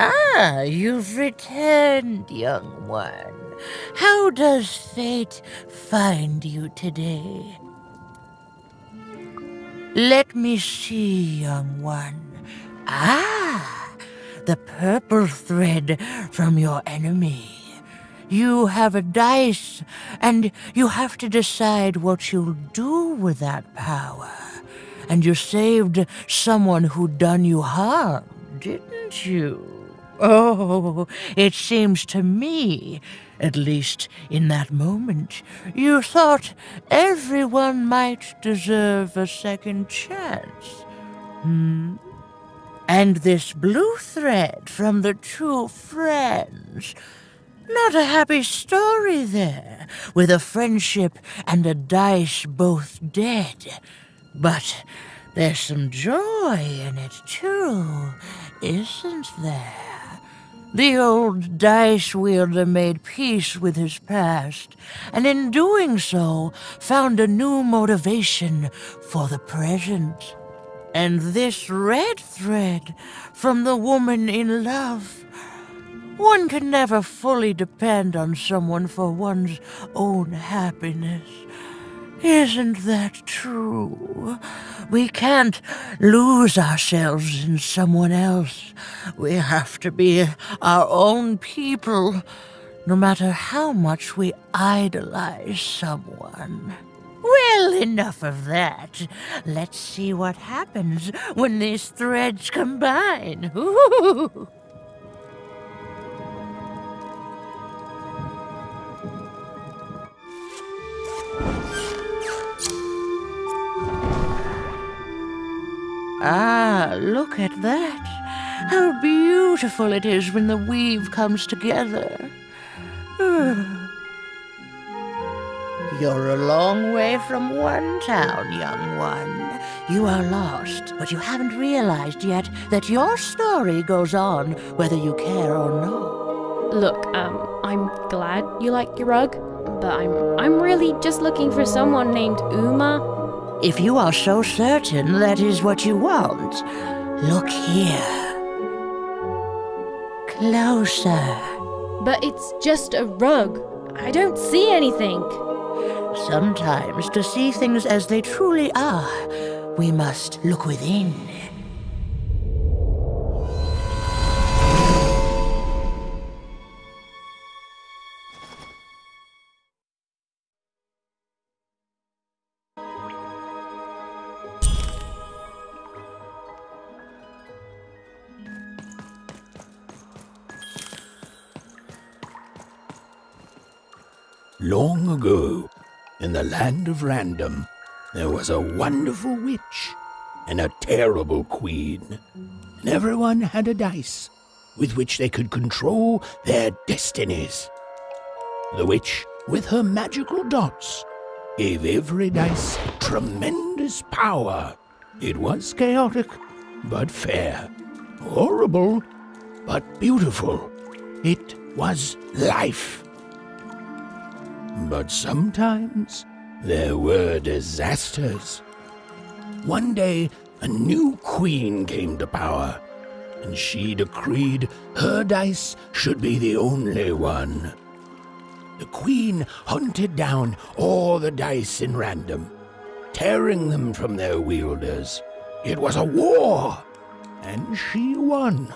Ah, you've returned, young one. How does fate find you today? Let me see, young one. Ah, the purple thread from your enemy. You have a dice, and you have to decide what you'll do with that power. And you saved someone who'd done you harm, didn't you? Oh, it seems to me, at least in that moment, you thought everyone might deserve a second chance. And this blue thread from the two friends. Not a happy story there, with a friendship and a dice both dead. But there's some joy in it, too, isn't there? The old dice wielder made peace with his past, and in doing so, found a new motivation for the present. And this red thread from the woman in love. One can never fully depend on someone for one's own happiness. Isn't that true? We can't lose ourselves in someone else. We have to be our own people, no matter how much we idolize someone. Well, enough of that. Let's see what happens when these threads combine. Ooh. Ah, look at that. How beautiful it is when the weave comes together. You're a long way from one town, young one. You are lost, but you haven't realized yet that your story goes on whether you care or not. Look, I'm glad you like your rug, but I'm really just looking for someone named Ooma. If you are so certain that is what you want, look here. Closer. But it's just a rug. I don't see anything. Sometimes, to see things as they truly are, we must look within. Long ago, in the land of Random, there was a wonderful witch and a terrible queen. And everyone had a dice with which they could control their destinies. The witch, with her magical dots, gave every dice tremendous power. It was chaotic, but fair. Horrible, but beautiful. It was life. But sometimes there were disasters. One day, a new queen came to power, and she decreed her dice should be the only one. The queen hunted down all the dice in Random, tearing them from their wielders. It was a war, and she won.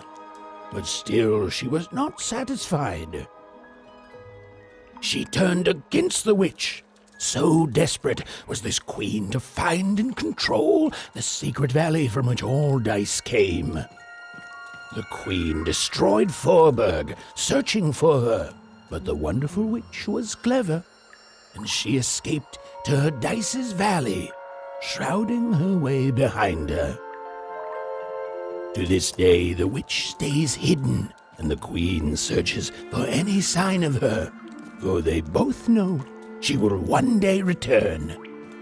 But still she was not satisfied. She turned against the witch. So desperate was this queen to find and control the secret valley from which all dice came. The queen destroyed Forberg, searching for her, but the wonderful witch was clever, and she escaped to her dice's valley, shrouding her way behind her. To this day, the witch stays hidden, and the queen searches for any sign of her, for they both know she will one day return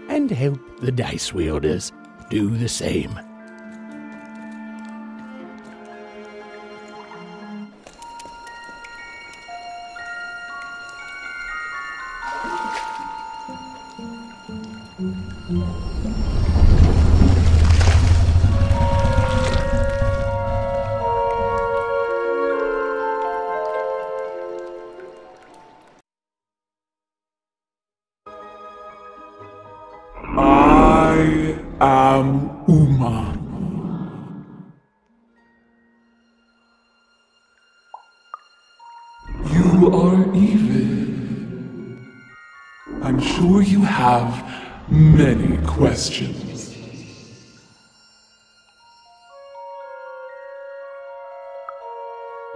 and help the dice wielders do the same. am Ooma. You are even. I'm sure you have many questions.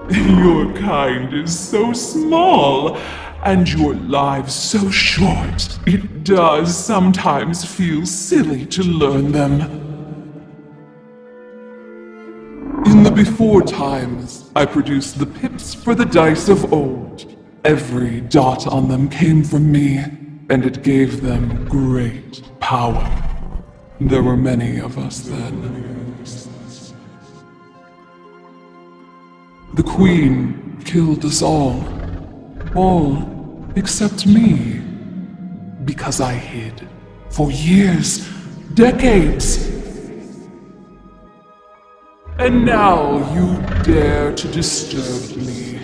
Your kind is so small, and your lives so short. It does sometimes feel silly to learn them. In the before times, I produced the pips for the dice of old. Every dot on them came from me, and it gave them great power. There were many of us then. The Queen killed us all except me, because I hid for years, decades. And now you dare to disturb me.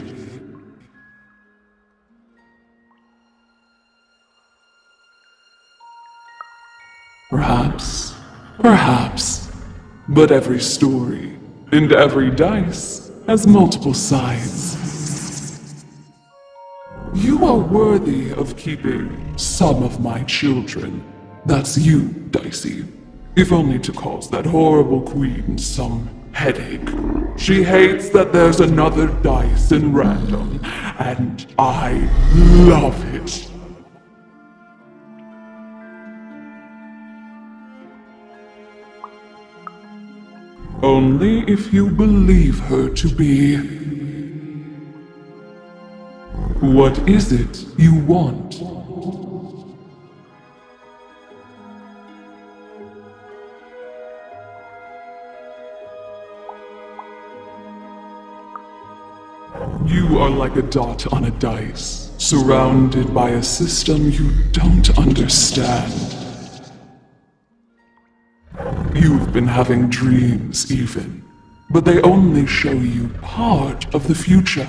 Perhaps, but every story and every dice has multiple sides. You are worthy of keeping some of my children. That's you, Dicey. If only to cause that horrible queen some headache. She hates that there's another dice in random, and I love it. Only if you believe her to be. What is it you want? You are like a dot on a dice, surrounded by a system you don't understand. You've been having dreams even, but they only show you part of the future.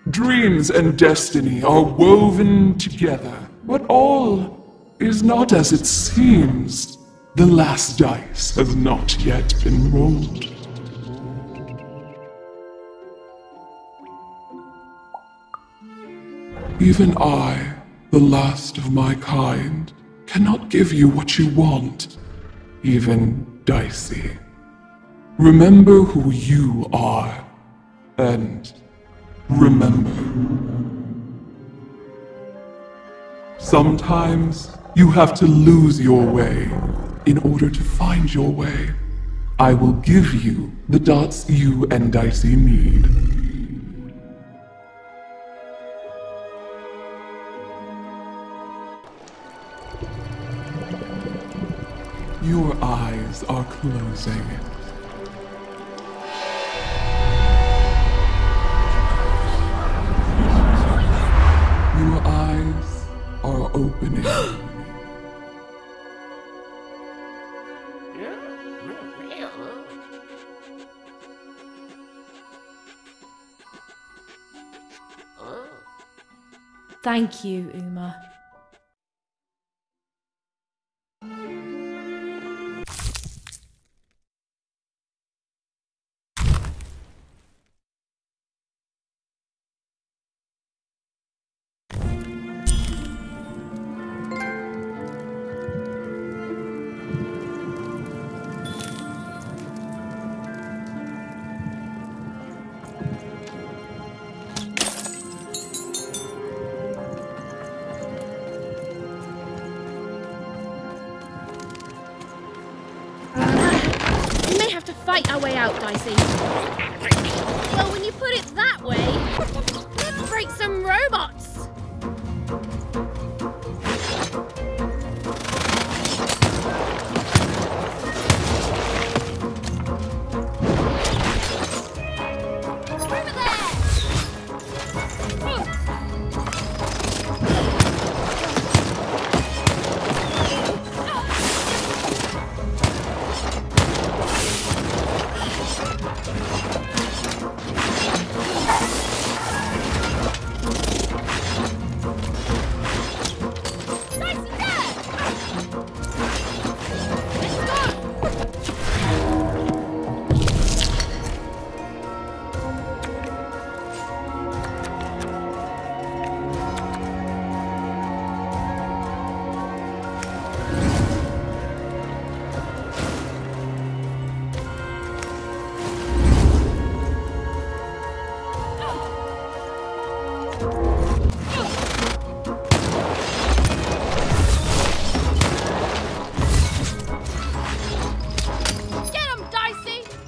Dreams and destiny are woven together, but all is not as it seems. The last dice has not yet been rolled. Even I, the last of my kind, cannot give you what you want. Even Dicey. Remember who you are, and remember. Sometimes you have to lose your way in order to find your way. I will give you the dots you and Dicey need. Your eyes are closing. Your eyes are opening. Thank you, Ooma. Fight our way out, Dicey. Well, when you put it that way, let's break some robots. Over there! Get him, Dicey!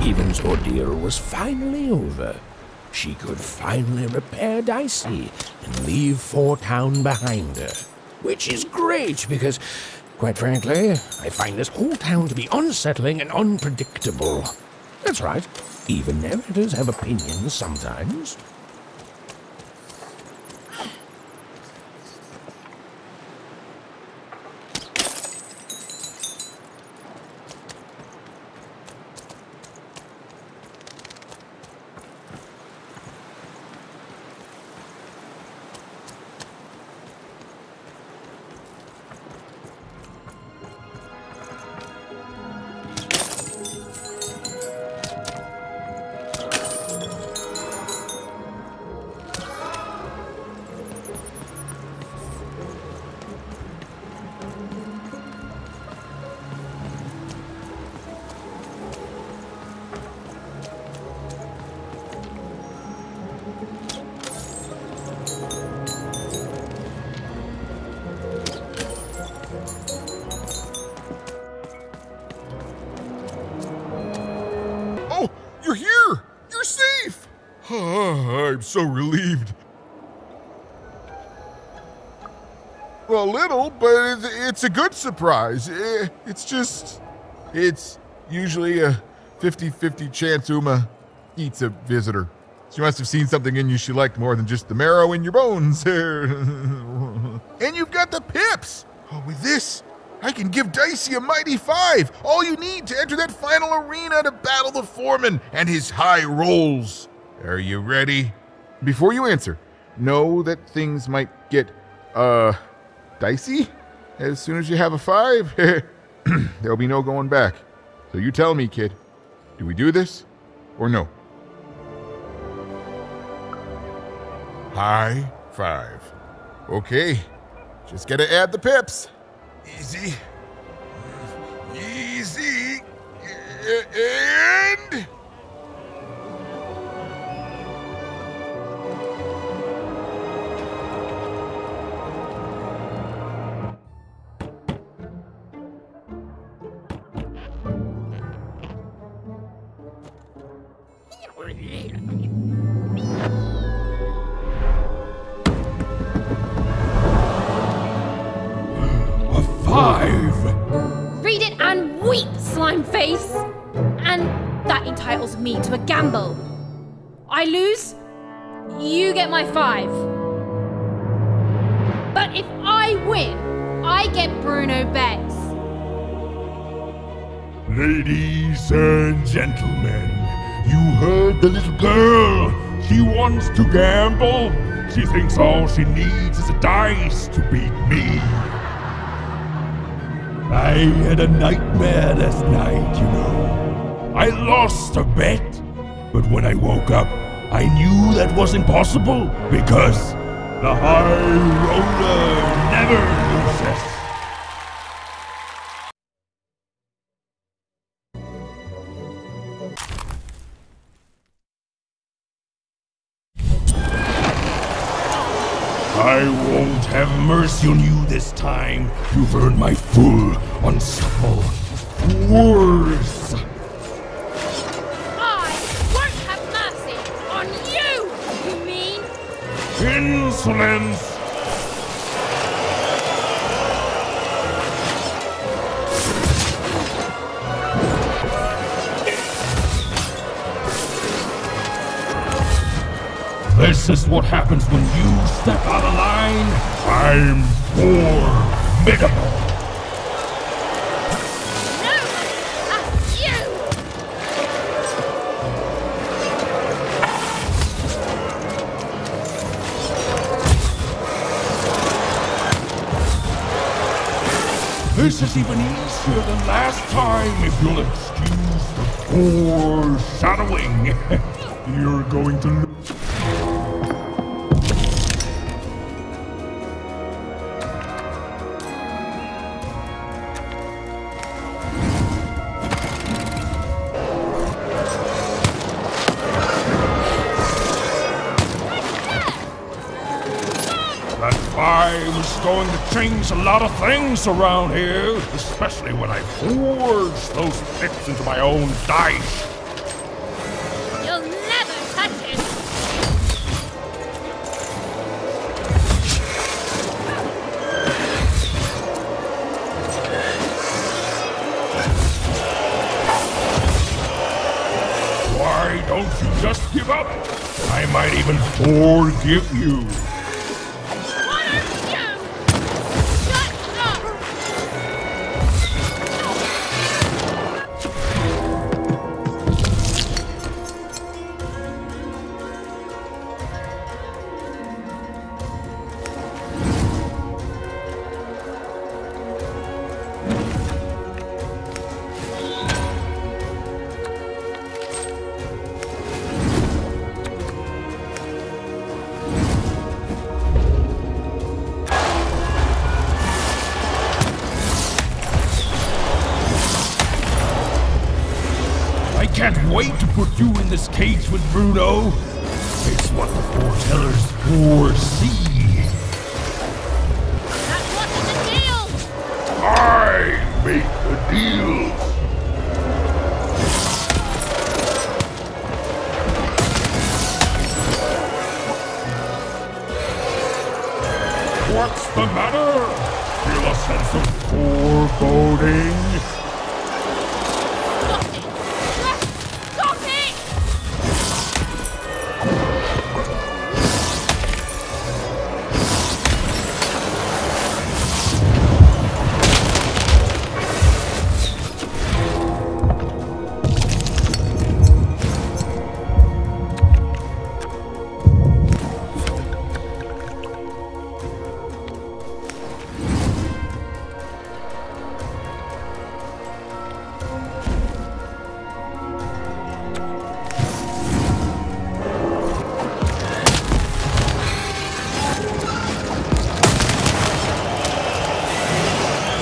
Even's ordeal was finally over. She could finally repair Dicey and leave Fort Town behind her. Which is great because, quite frankly, I find this whole town to be unsettling and unpredictable. That's right, even narrators have opinions sometimes. You're here! You're safe! I'm so relieved. Well, a little, but it's a good surprise. It's usually a 50-50 chance Ooma eats a visitor. She must have seen something in you she liked more than just the marrow in your bones. And you've got the pips! Oh, with this, I can give Dicey a mighty 5. All you need to enter that final arena to battle the foreman and his high rolls. Are you ready? Before you answer, know that things might get, dicey as soon as you have a 5. There'll be no going back. So you tell me, kid. Do we do this or no? High 5. Okay. Just gotta add the pips. Easy. Easy. And... A 5! Read it and weep, slime face! And that entitles me to a gamble. I lose, you get my 5. But if I win, I get Bruno Betts. Ladies and gentlemen, you heard the little girl. She wants to gamble. She thinks all she needs is a dice to beat me. I had a nightmare last night, you know. I lost a bet, but when I woke up, I knew that was impossible because the high roller never loses. I won't have mercy on you this time. You've earned my full, unsupple force. I won't have mercy on you, you mean? Insolence! This is what happens when you step out of line. I'm formidable. No, that's you! This is even easier than last time, if you'll excuse the foreshadowing. You're going to... That five's going to change a lot of things around here, especially when I forge those pips into my own dice. You'll never touch it! Why don't you just give up? I might even forgive you. What are you? Shut up! I can't wait to put you in this cage with Bruno. It's what the foretellers foresee. That wasn't the deal! I make the deals. What's the matter? Feel a sense of foreboding? Stop it! Just stop it!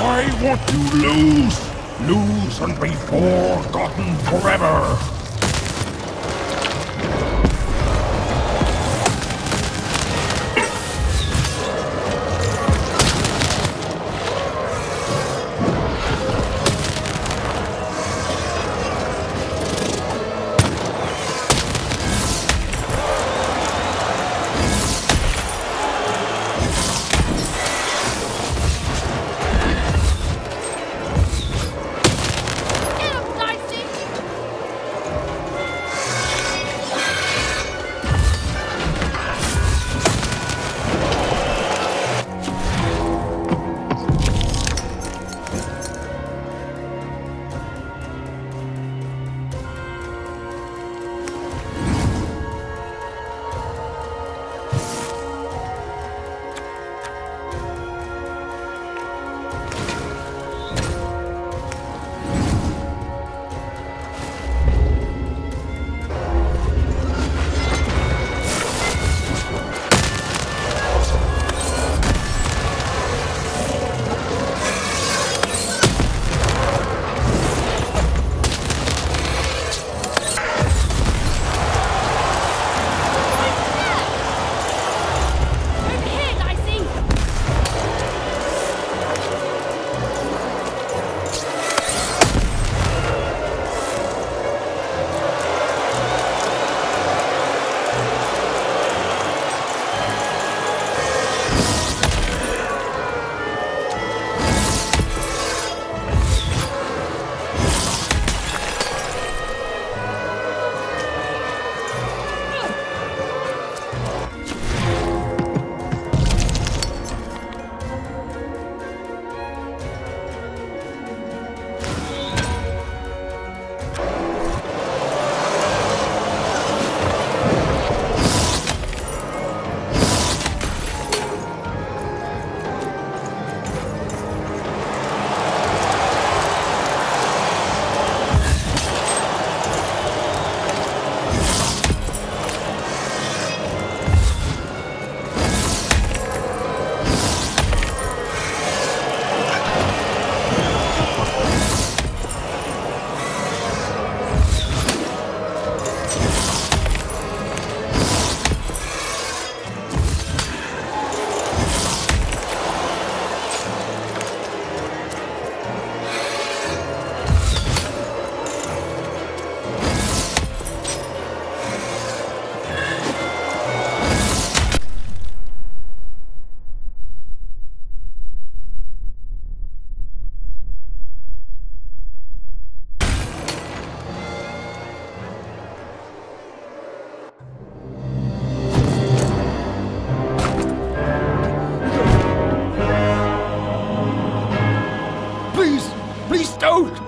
Why won't you lose? Lose and be forgotten forever.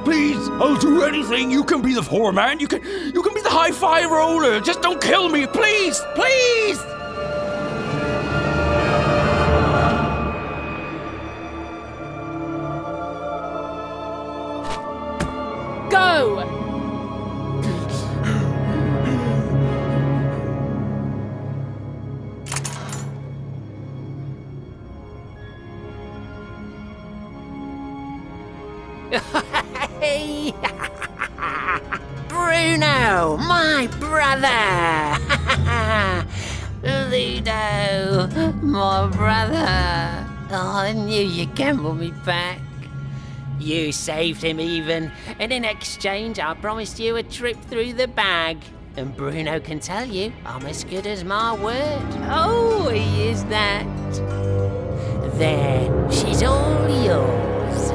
Please, I'll do anything. You can be the foreman. You can be the high-fi roller. Just don't kill me, please, please. Go! Hey! Bruno, my brother! Ludo, my brother! Oh, I knew you'd gamble me back. You saved him even, and in exchange I promised you a trip through the bag. And Bruno can tell you I'm as good as my word. Oh, he is that. There, she's all yours.